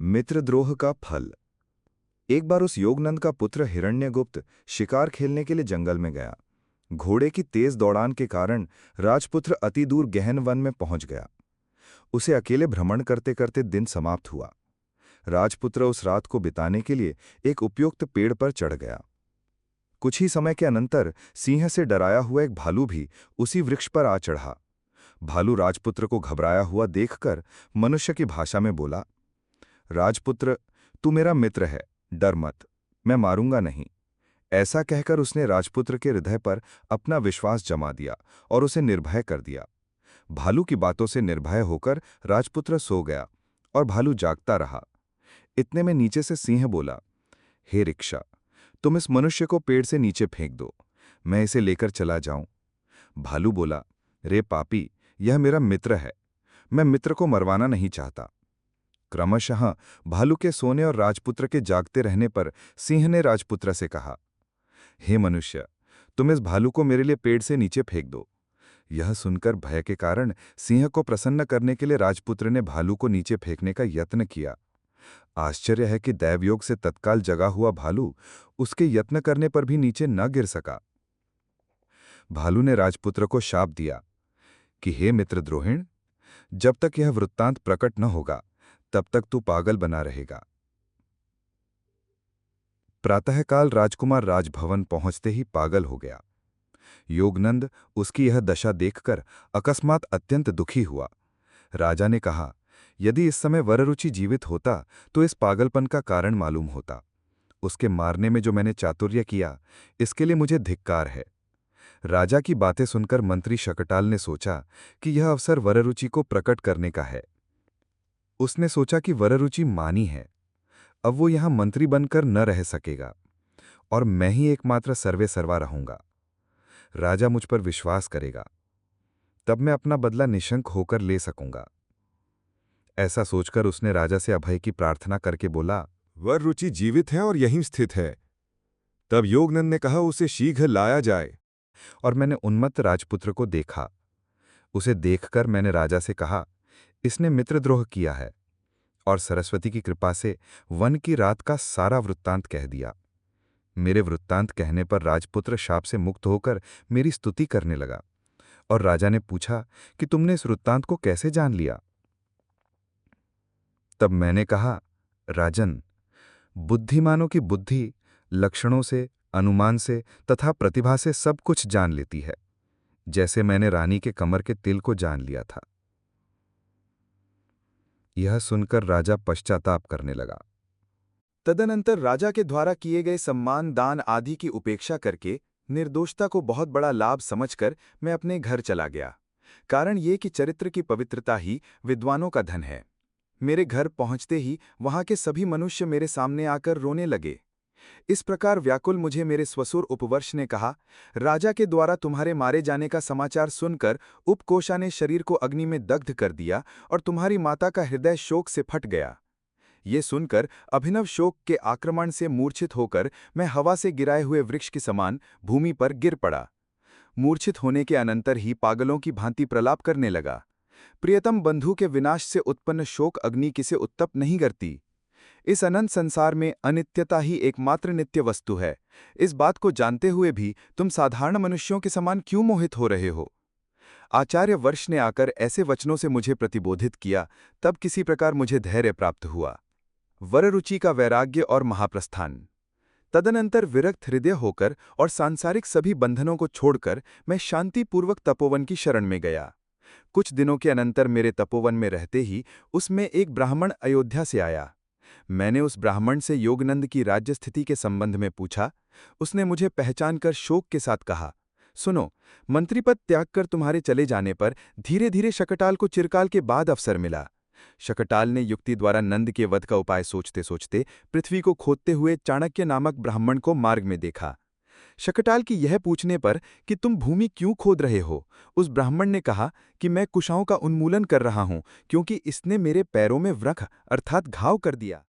मित्रद्रोह का फल। एक बार उस योगनंद का पुत्र हिरण्यगुप्त शिकार खेलने के लिए जंगल में गया। घोड़े की तेज दौड़ान के कारण राजपुत्र अति दूर गहन वन में पहुंच गया। उसे अकेले भ्रमण करते करते दिन समाप्त हुआ। राजपुत्र उस रात को बिताने के लिए एक उपयुक्त पेड़ पर चढ़ गया। कुछ ही समय के अनंतर सिंह से डराया हुआ एक भालू भी उसी वृक्ष पर आ चढ़ा। भालू राजपुत्र को घबराया हुआ देखकर मनुष्य की भाषा में बोला, राजपुत्र, तू मेरा मित्र है, डर मत, मैं मारूंगा नहीं। ऐसा कहकर उसने राजपुत्र के हृदय पर अपना विश्वास जमा दिया और उसे निर्भय कर दिया। भालू की बातों से निर्भय होकर राजपुत्र सो गया और भालू जागता रहा। इतने में नीचे से सिंह बोला, हे रिक्शा, तुम इस मनुष्य को पेड़ से नीचे फेंक दो, मैं इसे लेकर चला जाऊं। भालू बोला, रे पापी, यह मेरा मित्र है, मैं मित्र को मरवाना नहीं चाहता। क्रमशः भालू के सोने और राजपुत्र के जागते रहने पर सिंह ने राजपुत्र से कहा, हे मनुष्य, तुम इस भालू को मेरे लिए पेड़ से नीचे फेंक दो। यह सुनकर भय के कारण सिंह को प्रसन्न करने के लिए राजपुत्र ने भालू को नीचे फेंकने का यत्न किया। आश्चर्य है कि दैवयोग से तत्काल जगा हुआ भालू उसके यत्न करने पर भी नीचे न गिर सका। भालू ने राजपुत्र को शाप दिया कि हे मित्रद्रोहिण, जब तक यह वृत्तांत प्रकट न होगा तब तक तू पागल बना रहेगा। प्रातःकाल राजकुमार राजभवन पहुंचते ही पागल हो गया। योगनंद उसकी यह दशा देखकर अकस्मात अत्यंत दुखी हुआ। राजा ने कहा, यदि इस समय वररुचि जीवित होता तो इस पागलपन का कारण मालूम होता। उसके मारने में जो मैंने चातुर्य किया, इसके लिए मुझे धिक्कार है। राजा की बातें सुनकर मंत्री शकटाल ने सोचा कि यह अवसर वररुचि को प्रकट करने का है। उसने सोचा कि वररुचि मानी है, अब वो यहां मंत्री बनकर न रह सकेगा और मैं ही एकमात्र सर्वेसर्वा रहूंगा। राजा मुझ पर विश्वास करेगा, तब मैं अपना बदला निशंक होकर ले सकूंगा। ऐसा सोचकर उसने राजा से अभय की प्रार्थना करके बोला, वररुचि जीवित है और यहीं स्थित है। तब योगनंद ने कहा, उसे शीघ्र लाया जाए। और मैंने उन्मत्त राजपुत्र को देखा। उसे देखकर मैंने राजा से कहा, इसने मित्रद्रोह किया है, और सरस्वती की कृपा से वन की रात का सारा वृत्तांत कह दिया। मेरे वृत्तांत कहने पर राजपुत्र शाप से मुक्त होकर मेरी स्तुति करने लगा और राजा ने पूछा कि तुमने इस वृत्तांत को कैसे जान लिया। तब मैंने कहा, राजन, बुद्धिमानों की बुद्धि लक्षणों से, अनुमान से तथा प्रतिभा से सब कुछ जान लेती है, जैसे मैंने रानी के कमर के तिल को जान लिया था। यह सुनकर राजा पश्चाताप करने लगा। तदनंतर राजा के द्वारा किए गए सम्मान दान आदि की उपेक्षा करके निर्दोषता को बहुत बड़ा लाभ समझकर मैं अपने घर चला गया। कारण ये कि चरित्र की पवित्रता ही विद्वानों का धन है। मेरे घर पहुंचते ही वहां के सभी मनुष्य मेरे सामने आकर रोने लगे। इस प्रकार व्याकुल मुझे मेरे स्वसुर उपवर्ष ने कहा, राजा के द्वारा तुम्हारे मारे जाने का समाचार सुनकर उपकोषा ने शरीर को अग्नि में दग्ध कर दिया और तुम्हारी माता का हृदय शोक से फट गया। ये सुनकर अभिनव शोक के आक्रमण से मूर्छित होकर मैं हवा से गिराए हुए वृक्ष के समान भूमि पर गिर पड़ा। मूर्छित होने के अनंतर ही पागलों की भांति प्रलाप करने लगा। प्रियतम बंधु के विनाश से उत्पन्न शोक अग्नि किसे उत्तप्त नहीं करती। इस अनंत संसार में अनित्यता ही एकमात्र नित्य वस्तु है। इस बात को जानते हुए भी तुम साधारण मनुष्यों के समान क्यों मोहित हो रहे हो। आचार्य वर्ष ने आकर ऐसे वचनों से मुझे प्रतिबोधित किया, तब किसी प्रकार मुझे धैर्य प्राप्त हुआ। वररुचि का वैराग्य और महाप्रस्थान। तदनंतर विरक्त हृदय होकर और सांसारिक सभी बंधनों को छोड़कर मैं शांतिपूर्वक तपोवन की शरण में गया। कुछ दिनों के अनंतर मेरे तपोवन में रहते ही उसमें एक ब्राह्मण अयोध्या से आया। मैंने उस ब्राह्मण से योगनंद की राज्य स्थिति के संबंध में पूछा। उसने मुझे पहचानकर शोक के साथ कहा, सुनो, मंत्रीपद त्याग कर तुम्हारे चले जाने पर धीरे धीरे शकटाल को चिरकाल के बाद अवसर मिला। शकटाल ने युक्ति द्वारा नंद के वध का उपाय सोचते सोचते पृथ्वी को खोदते हुए चाणक्य नामक ब्राह्मण को मार्ग में देखा। शकटाल की यह पूछने पर कि तुम भूमि क्यों खोद रहे हो, उस ब्राह्मण ने कहा कि मैं कुशाओं का उन्मूलन कर रहा हूं, क्योंकि इसने मेरे पैरों में व्रख अर्थात घाव कर दिया।